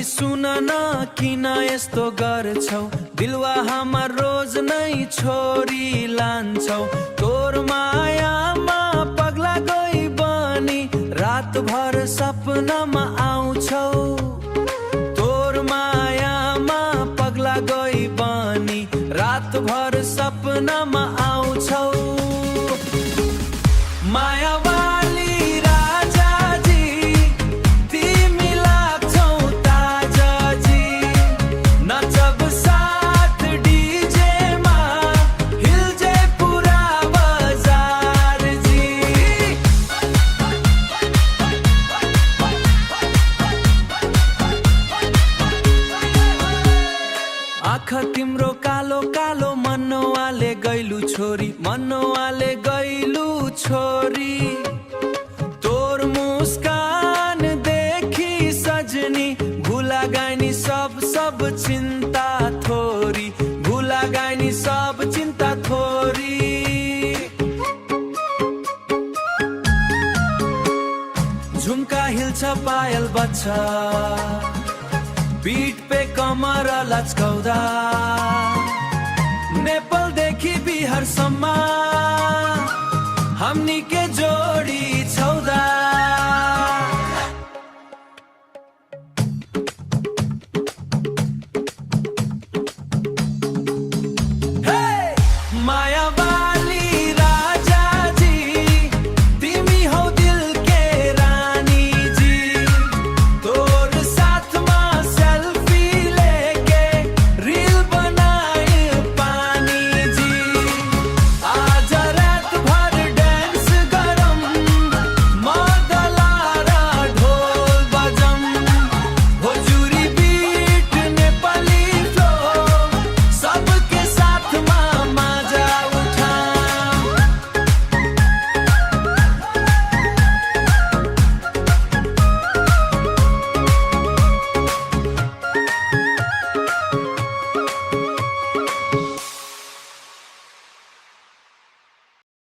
सुन न किन यस्तो गर्छौ, दिलवा हाम्रो रोज नै छोरी लान्छौ। तोर मायामा पगला गई बनी रातभर सपनामा आउँछौ। तोर मायामा पगला गई बनी रातभर सपनामा आउँछौ। मायावाली आँखा तिम्रो कालो कालो मनवाले गैलु छोरी, मनवाले गैलु छोरी। तोर मुस्कान देखी सजनी भुला गइनी सब चिन्ता थोरी, भुला गइनी सब चिन्ता थोरी। झुम्का हिल्छ पायल बच्चा बीट पे कमर लचकाउँदा, नेपालदेखि बिहारसम्म हमनी के जोडी